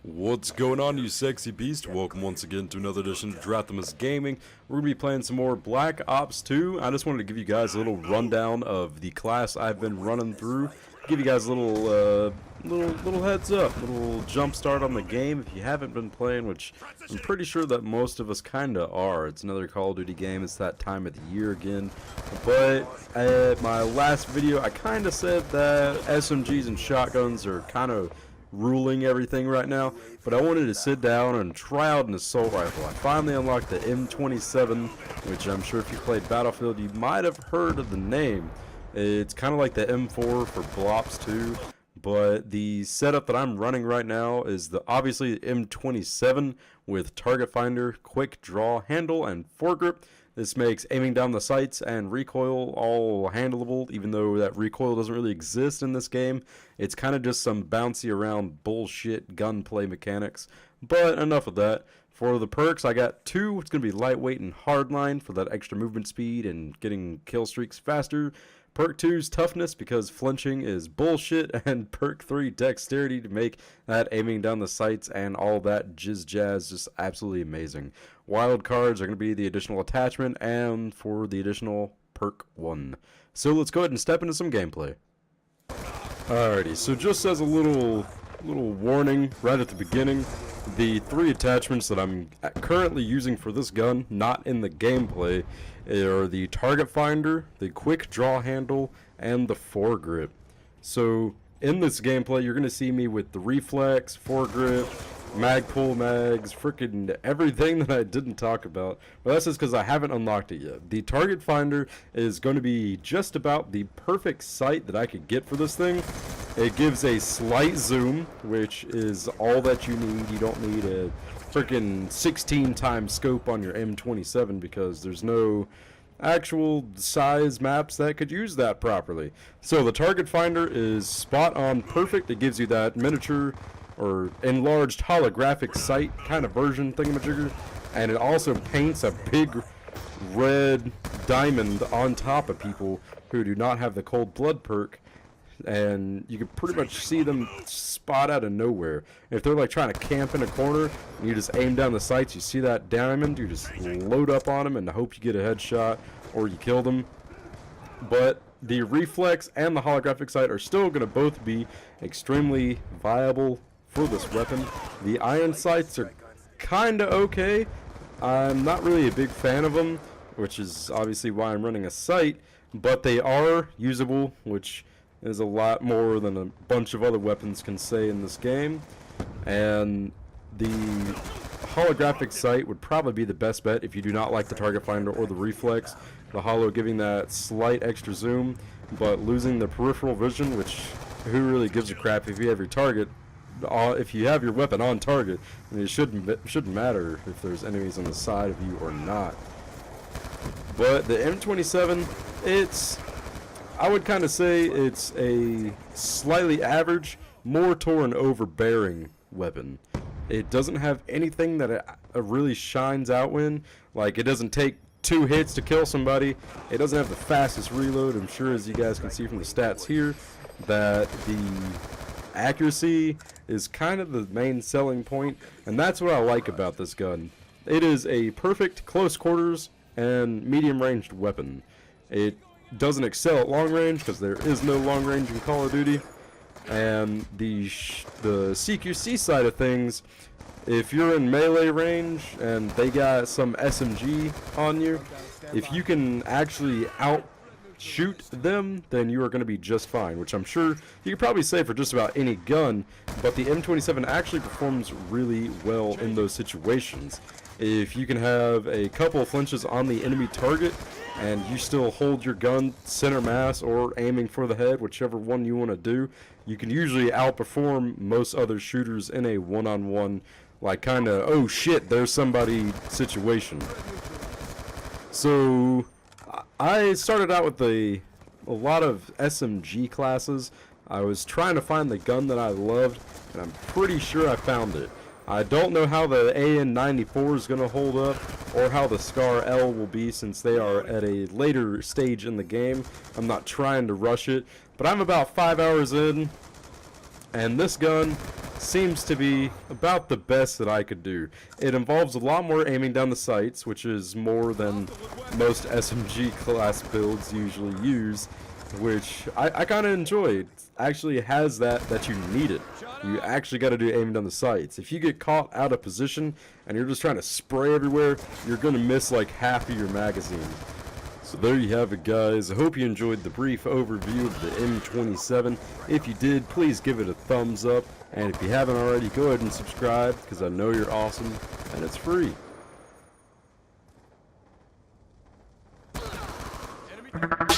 What's going on, you sexy beast? Welcome once again to another edition of Drathamus Gaming. We're going to be playing some more Black Ops 2. I just wanted to give you guys a little rundown of the class I've been running through. Give you guys a little heads up, little jump start on the game if you haven't been playing, which I'm pretty sure that most of us kinda are. It's another Call of Duty game. It's that time of the year again. But at my last video, I kinda said that SMGs and shotguns are kind of ruling everything right now, but I wanted to sit down and try out an assault rifle. I finally unlocked the M27, which I'm sure if you played Battlefield you might have heard of the name. It's kind of like the M4 for Black Ops 2, but the setup that I'm running right now is obviously the M27 with target finder, quick draw handle, and foregrip. This makes aiming down the sights and recoil all handleable, even though that recoil doesn't really exist in this game. It's kind of just some bouncy around bullshit gunplay mechanics. But enough of that. For the perks, I got two. It's going to be lightweight and hardline for that extra movement speed and getting kill streaks faster. Perk 2's toughness because flinching is bullshit, and perk 3 dexterity to make that aiming down the sights and all that jizz jazz just absolutely amazing. Wild cards are going to be the additional attachment and for the additional perk 1. So let's go ahead and step into some gameplay. Alrighty, so just as a little warning right at the beginning, the three attachments that I'm currently using for this gun, not in the gameplay, are the target finder, the quick draw handle, and the foregrip. So in this gameplay, you're going to see me with the reflex, foregrip, mag pull mags, freaking everything that I didn't talk about. But that's just because I haven't unlocked it yet. The target finder is going to be just about the perfect sight that I could get for this thing. It gives a slight zoom, which is all that you need. You don't need a freaking 16 times scope on your M27 because there's no actual size maps that could use that properly. So the target finder is spot on perfect. It gives you that miniature or enlarged holographic sight kind of version thingamajigger, and it also paints a big red diamond on top of people who do not have the cold blood perk, and you can pretty much see them spot out of nowhere. If they're like trying to camp in a corner and you just aim down the sights, you see that diamond, you just load up on them and hope you get a headshot or you kill them. But the reflex and the holographic sight are still going to both be extremely viable for this weapon. The iron sights are kinda okay. I'm not really a big fan of them, which is obviously why I'm running a sight, but they are usable, which is a lot more than a bunch of other weapons can say in this game. And the holographic sight would probably be the best bet if you do not like the target finder or the reflex. The holo giving that slight extra zoom, but losing the peripheral vision, which who really gives a crap if you have your target, if you have your weapon on target, and it shouldn't matter if there's enemies on the side of you or not. But the M27, I would kind of say it's a slightly average, more to an overbearing weapon. It doesn't have anything that it really shines out in. Like, it doesn't take 2 hits to kill somebody. It doesn't have the fastest reload. I'm sure, as you guys can see from the stats here, that the accuracy is kind of the main selling point, and that's what I like about this gun. It is a perfect close quarters and medium ranged weapon. It doesn't excel at long range because there is no long range in Call of Duty, and the CQC side of things, if you're in melee range and they got some SMG on you, if you can actually outshoot them, then you are going to be just fine, which I'm sure you could probably say for just about any gun, but the M27 actually performs really well in those situations. If you can have a couple of flinches on the enemy target and you still hold your gun center mass or aiming for the head, whichever one you want to do, you can usually outperform most other shooters in a one-on-one, like kind of, oh shit, there's somebody situation. So I started out with a lot of SMG classes. I was trying to find the gun that I loved, and I'm pretty sure I found it. I don't know how the AN-94 is going to hold up, or how the SCAR L will be, since they are at a later stage in the game. I'm not trying to rush it, but I'm about 5 hours in, and this gun seems to be about the best that I could do. It involves a lot more aiming down the sights, which is more than most SMG class builds usually use, which I kind of enjoy. It actually has that you need it. You actually got to do aiming down the sights. If you get caught out of position and you're just trying to spray everywhere, you're going to miss like half of your magazine. So there you have it, guys. I hope you enjoyed the brief overview of the M27. If you did, please give it a thumbs up. And if you haven't already, go ahead and subscribe, because I know you're awesome, and it's free. Enemy